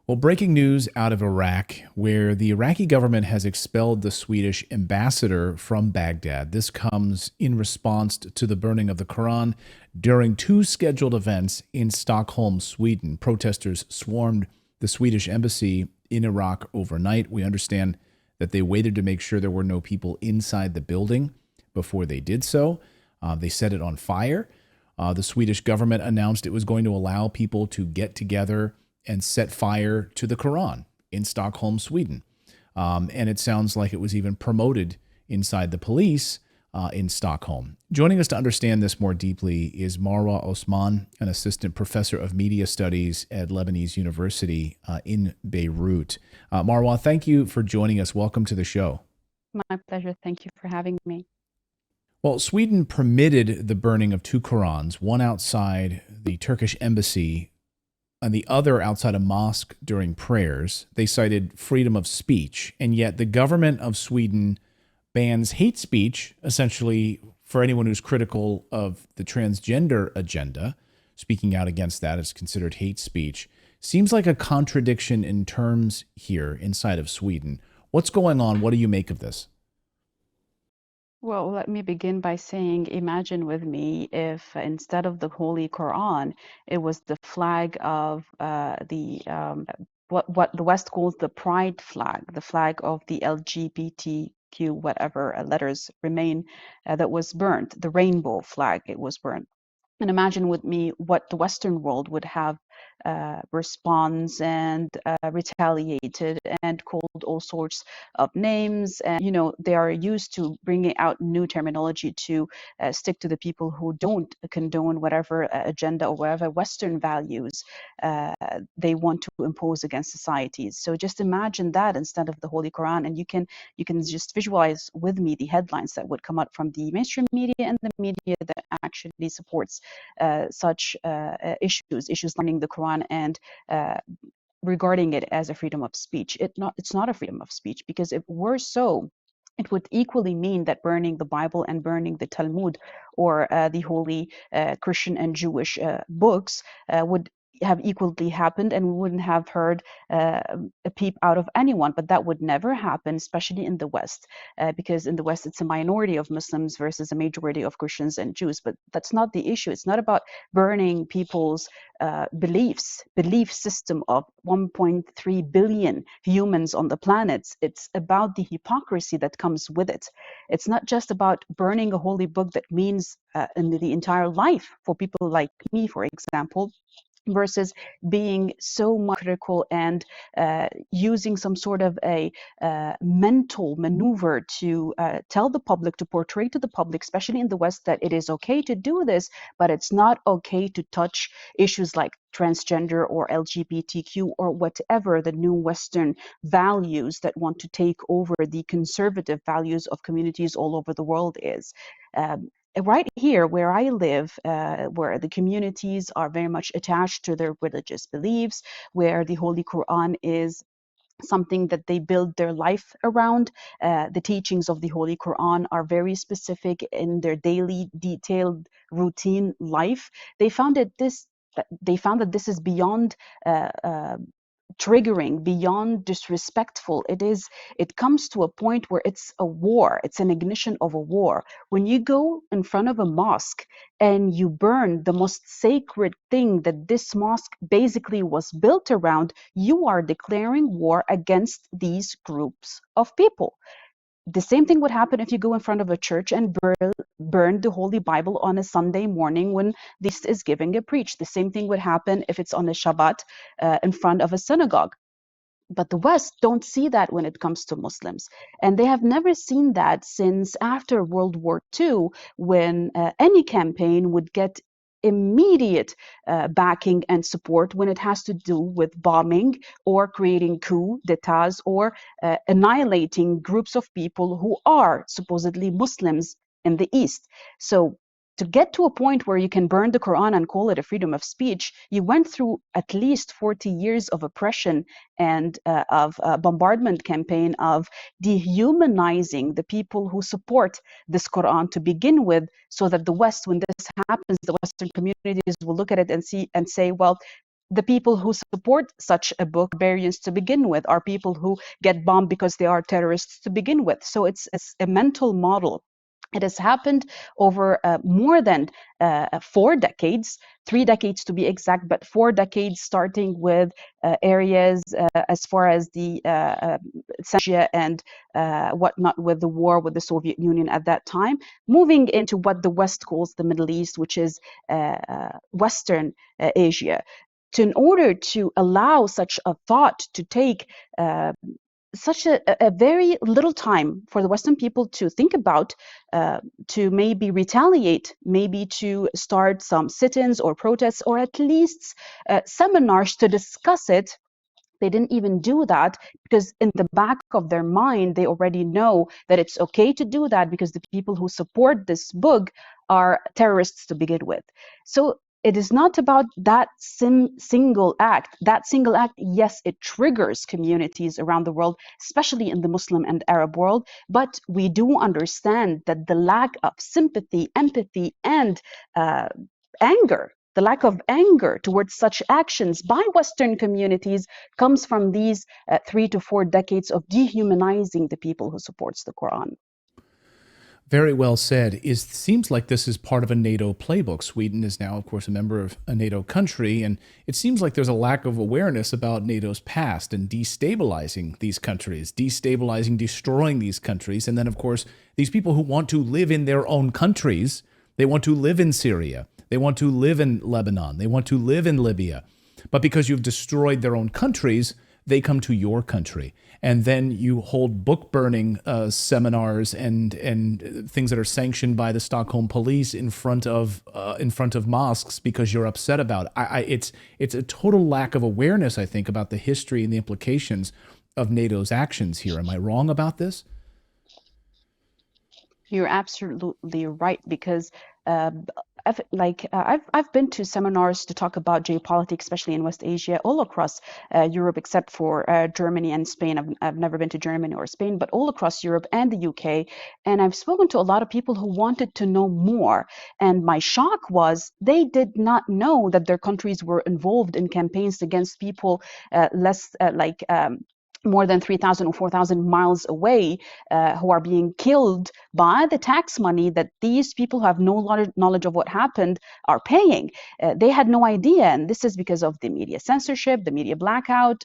Well, breaking news out of Iraq, where the Iraqi government has expelled the Swedish ambassador from Baghdad. This comes in response to the burning of the Quran during two scheduled events in Stockholm, Sweden. Protesters swarmed the Swedish embassy in Iraq overnight. We understand that they waited to make sure there were no people inside the building before they did so. They set it on fire. The Swedish government announced it was going to allow people to get together and set fire to the Quran in Stockholm, Sweden. And it sounds like it was even promoted inside the police in Stockholm. Joining us to understand this more deeply is Marwa Osman, an assistant professor of media studies at Lebanese University in Beirut. Marwa, thank you for joining us. Welcome to the show. My pleasure. Thank you for having me. Well, Sweden permitted the burning of two Qurans, one outside the Turkish embassy and the other outside a mosque during prayers. They cited freedom of speech, and yet the government of Sweden bans hate speech, essentially for anyone who's critical of the transgender agenda. Speaking out against that is considered hate speech. Seems like a contradiction in terms here inside of Sweden. What's going on? What do you make of this? Well, let me begin by saying, imagine with me if instead of the Holy Quran, it was the flag of what the West calls the pride flag, the flag of the LGBTQ, whatever letters remain, that was burnt, the rainbow flag, it was burnt. And imagine with me what the Western world would have response and retaliated and called all sorts of names. And, they are used to bringing out new terminology to stick to the people who don't condone whatever agenda or whatever Western values they want to impose against societies. So just imagine that instead of the Holy Quran, and you can just visualize with me the headlines that would come out from the mainstream media and the media that actually supports such issues learning the Quran and regarding it as a freedom of speech. It's not a freedom of speech, because if were so, it would equally mean that burning the Bible and burning the Talmud or the holy Christian and Jewish books would have equally happened, and we wouldn't have heard a peep out of anyone. But that would never happen, especially in the West, because in the West it's a minority of Muslims versus a majority of Christians and Jews. But that's not the issue. It's not about burning people's belief system of 1.3 billion humans on the planet. It's about the hypocrisy that comes with it. It's not just about burning a holy book that means in the entire life for people like me, for example, versus being so much critical and using some sort of a mental maneuver to tell the public, to portray to the public, especially in the West, that it is okay to do this, but it's not okay to touch issues like transgender or LGBTQ or whatever the new Western values that want to take over the conservative values of communities all over the world is. Right here where I live, where the communities are very much attached to their religious beliefs, where the Holy Quran is something that they build their life around. The teachings of the Holy Quran are very specific in their daily, detailed, routine life. They found that this is beyond triggering, beyond disrespectful. It comes to a point where it's a war. It's an ignition of a war. When you go in front of a mosque and you burn the most sacred thing that this mosque basically was built around, you are declaring war against these groups of people. The same thing would happen if you go in front of a church and burn the Holy Bible on a Sunday morning when this is giving a preach. The same thing would happen if it's on a Shabbat in front of a synagogue. But the West don't see that when it comes to Muslims. And they have never seen that since after World War II, when any campaign would get immediate backing and support when it has to do with bombing or creating coup d'etats or annihilating groups of people who are supposedly Muslims in the East. So to get to a point where you can burn the Quran and call it a freedom of speech, you went through at least 40 years of oppression and of bombardment campaign of dehumanizing the people who support this Quran to begin with, so that the West, when this happens, the Western communities will look at it and say, well, the people who support such a book are barbarians to begin with, are people who get bombed because they are terrorists to begin with. So it's a mental model. It has happened over more than 4 decades, 3 decades to be exact, but 4 decades, starting with areas as far as the censorship and whatnot, with the war with the Soviet Union at that time, moving into what the West calls the Middle East, which is Western Asia. In order to allow such a thought to take such a very little time for the Western people to think about, to maybe retaliate, maybe to start some sit-ins or protests, or at least seminars to discuss it. They didn't even do that, because in the back of their mind, they already know that it's okay to do that because the people who support this book are terrorists to begin with. So it is not about that single act. That single act, yes, it triggers communities around the world, especially in the Muslim and Arab world. But we do understand that the lack of sympathy, empathy, and anger, the lack of anger towards such actions by Western communities comes from these 3 to 4 decades of dehumanizing the people who supports the Quran. Very well said. It seems like this is part of a NATO playbook. Sweden is now, of course, a member of a NATO country, and it seems like there's a lack of awareness about NATO's past and destabilizing these countries, destroying these countries. And then, of course, these people who want to live in their own countries, they want to live in Syria, they want to live in Lebanon, they want to live in Libya. But because you've destroyed their own countries, they come to your country. And then you hold book burning seminars and things that are sanctioned by the Stockholm police in front of mosques because you're upset about it. It's a total lack of awareness, I think, about the history and the implications of NATO's actions here. Am I wrong about this? You're absolutely right, because I've been to seminars to talk about geopolitics, especially in West Asia, all across Europe, except for Germany and Spain. I've never been to Germany or Spain, but all across Europe and the UK. And I've spoken to a lot of people who wanted to know more. And my shock was they did not know that their countries were involved in campaigns against people more than 3,000 or 4,000 miles away, who are being killed by the tax money that these people who have no knowledge of what happened are paying. They had no idea, and this is because of the media censorship, the media blackout.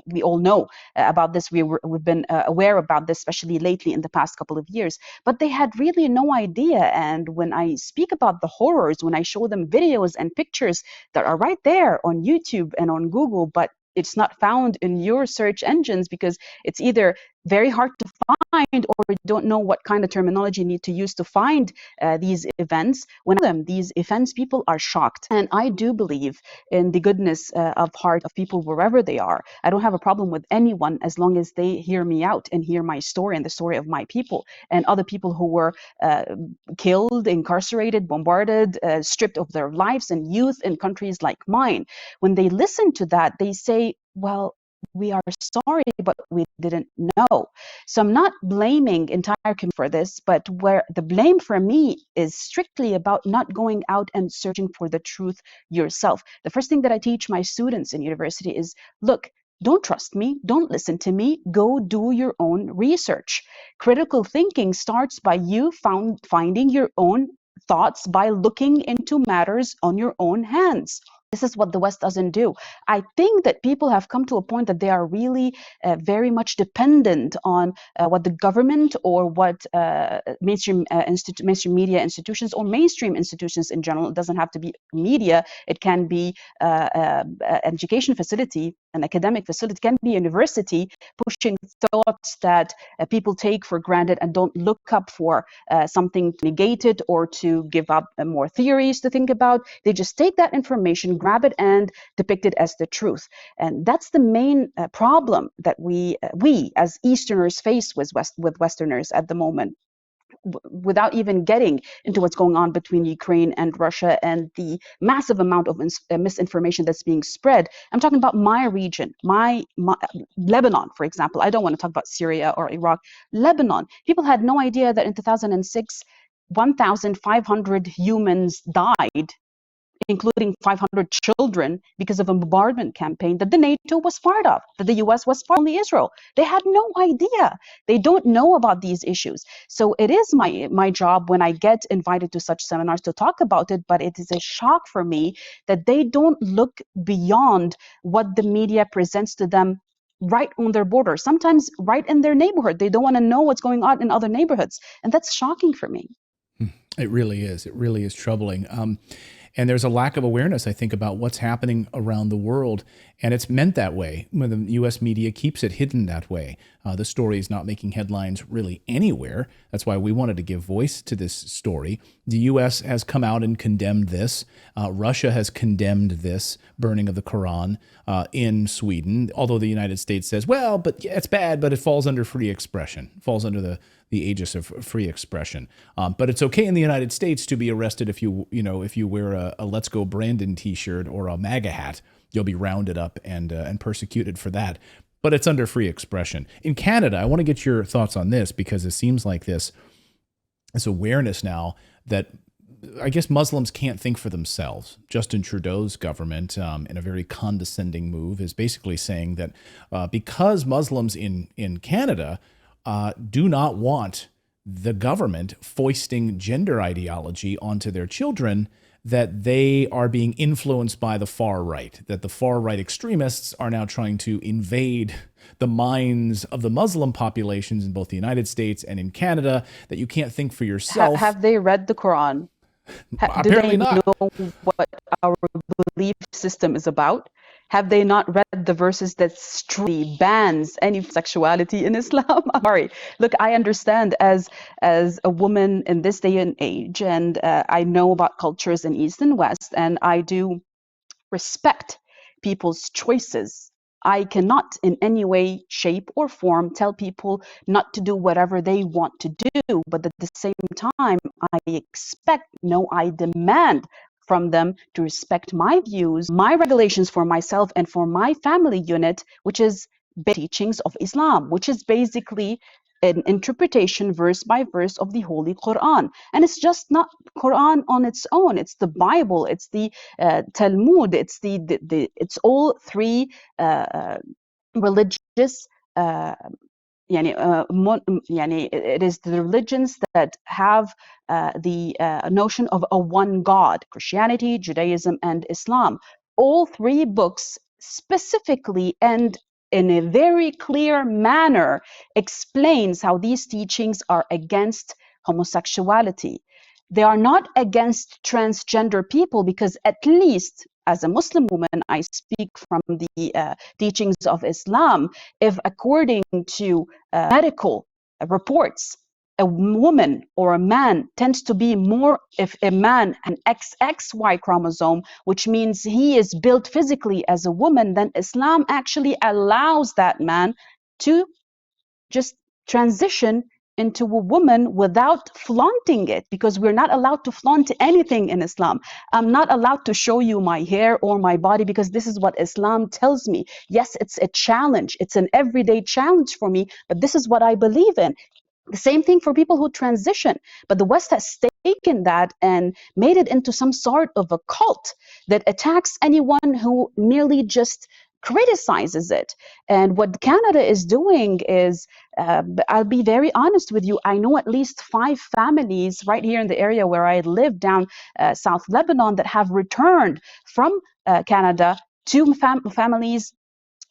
We all know about this. We've been aware about this, especially lately in the past couple of years. But they had really no idea. And when I speak about the horrors, when I show them videos and pictures that are right there on YouTube and on Google, but it's not found in your search engines because it's either very hard to find or you don't know what kind of terminology you need to use to find these events. When these events, people are shocked. And I do believe in the goodness of heart of people wherever they are. I don't have a problem with anyone as long as they hear me out and hear my story and the story of my people and other people who were killed, incarcerated, bombarded, stripped of their lives, and youth in countries like mine. When they listen to that, they say, well, we are sorry, but we didn't know. So I'm not blaming entire community for this, but where the blame for me is strictly about not going out and searching for the truth yourself. The first thing that I teach my students in university is, look, don't trust me, don't listen to me, go do your own research. Critical thinking starts by you finding your own thoughts by looking into matters on your own hands. This is what the West doesn't do. I think that people have come to a point that they are really very much dependent on what the government or what mainstream media institutions or mainstream institutions in general. It doesn't have to be media. It can be an education facility, an academic facility, it can be a university pushing thoughts that people take for granted and don't look up for something to negate it or to give up more theories to think about. They just take that information, grab it, and depict it as the truth. And that's the main problem that we as Easterners face with Westerners at the moment, without even getting into what's going on between Ukraine and Russia and the massive amount of misinformation that's being spread. I'm talking about my region, my Lebanon, for example. I don't want to talk about Syria or Iraq. Lebanon. People had no idea that in 2006, 1,500 humans died including 500 children, because of a bombardment campaign that the NATO was part of, that the US was part of, only Israel. They had no idea. They don't know about these issues. So it is my job when I get invited to such seminars to talk about it, but it is a shock for me that they don't look beyond what the media presents to them right on their border, sometimes right in their neighborhood. They don't want to know what's going on in other neighborhoods. And that's shocking for me. It really is. It really is troubling. And there's a lack of awareness, I think, about what's happening around the world. And it's meant that way when the U.S. media keeps it hidden that way. The story is not making headlines really anywhere. That's why we wanted to give voice to this story. The U.S. has come out and condemned this. Russia has condemned this burning of the Quran in Sweden, although the United States says, well, but yeah, it's bad, but it falls under free expression. It falls under the aegis of free expression. But it's okay in the United States to be arrested if you wear a Let's Go Brandon t-shirt or a MAGA hat. You'll be rounded up and persecuted for that. But it's under free expression. In Canada, I want to get your thoughts on this, because it seems like this awareness now that I guess Muslims can't think for themselves. Justin Trudeau's government, in a very condescending move, is basically saying that because Muslims in Canada do not want the government foisting gender ideology onto their children, that they are being influenced by the far right, that the far right extremists are now trying to invade the minds of the Muslim populations in both the United States and in Canada, that you can't think for yourself. Have they read the Quran? Apparently do they not. know what our belief system is about? Have they not read the verses that strictly bans any sexuality in Islam? I'm sorry. Look, I understand as a woman in this day and age, and I know about cultures in East and West, and I do respect people's choices. I cannot in any way, shape, or form tell people not to do whatever they want to do, but at the same time, I expect, no, I demand from them to respect my views, my regulations for myself and for my family unit, which is teachings of Islam, which is basically an interpretation verse by verse of the Holy Quran. And it's just not Quran on its own. It's the Bible, it's the Talmud, it's it's all three religious it is the religions that have the notion of a one God: Christianity, Judaism, and Islam. All three books specifically and in a very clear manner explains how these teachings are against homosexuality. They are not against transgender people, because at least as a Muslim woman, I speak from the teachings of Islam. If according to medical reports, a woman or a man tends to be more, if a man an XXY chromosome, which means he is built physically as a woman, then Islam actually allows that man to just transition into a woman without flaunting it, because we're not allowed to flaunt anything in Islam. I'm not allowed to show you my hair or my body, because this is what Islam tells me. Yes, it's a challenge. It's an everyday challenge for me, but this is what I believe in. The same thing for people who transition, but the West has taken that and made it into some sort of a cult that attacks anyone who merely just criticizes it. And what Canada is doing is, I'll be very honest with you, I know at least 5 families right here in the area where I live, down South Lebanon, that have returned from Canada. 2 families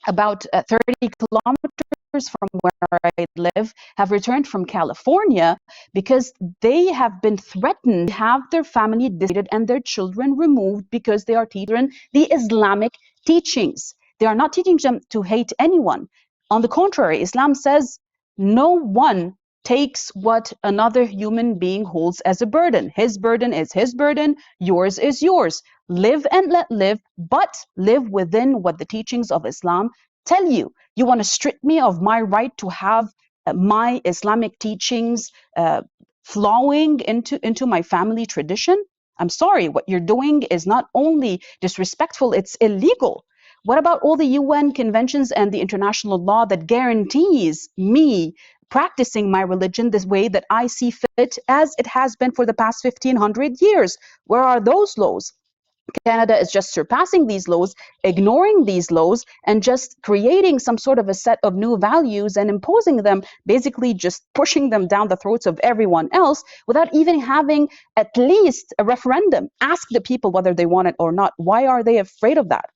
about 30 kilometers from where I live have returned from California because they have been threatened to have their family disbanded and their children removed because they are teaching the Islamic teachings. They are not teaching them to hate anyone. On the contrary, Islam says no one takes what another human being holds as a burden. His burden is his burden, yours is yours. Live and let live, but live within what the teachings of Islam tell you. You want to strip me of my right to have my Islamic teachings flowing into my family tradition? I'm sorry, what you're doing is not only disrespectful, it's illegal. What about all the UN conventions and the international law that guarantees me practicing my religion this way that I see fit, as it has been for the past 1500 years? Where are those laws? Canada is just surpassing these laws, ignoring these laws, and just creating some sort of a set of new values and imposing them, basically just pushing them down the throats of everyone else without even having at least a referendum. Ask the people whether they want it or not. Why are they afraid of that?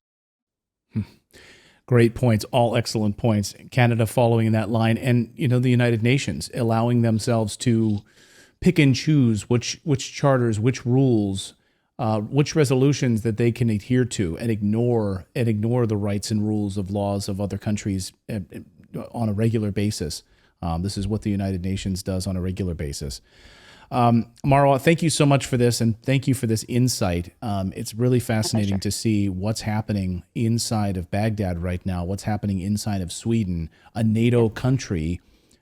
Great points, all excellent points. Canada following in that line, and the United Nations allowing themselves to pick and choose which charters, which rules, which resolutions that they can adhere to, and ignore the rights and rules of laws of other countries on a regular basis. This is what the United Nations does on a regular basis. Marwa, thank you so much for this, and thank you for this insight. It's really fascinating to see what's happening inside of Baghdad right now, what's happening inside of Sweden, a NATO country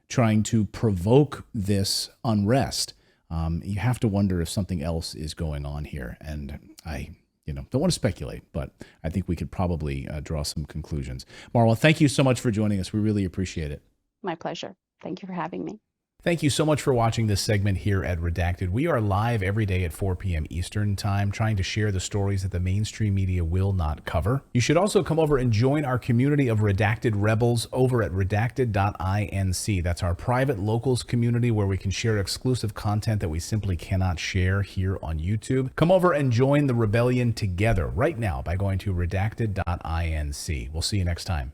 trying to provoke this unrest. You have to wonder if something else is going on here, and I don't want to speculate, but I think we could probably draw some conclusions. Marwa, thank you so much for joining us. We really appreciate it. My pleasure. Thank you for having me. Thank you so much for watching this segment here at Redacted. We are live every day at 4 p.m. Eastern Time, trying to share the stories that the mainstream media will not cover. You should also come over and join our community of Redacted Rebels over at redacted.inc. That's our private locals community where we can share exclusive content that we simply cannot share here on YouTube. Come over and join the rebellion together right now by going to redacted.inc. We'll see you next time.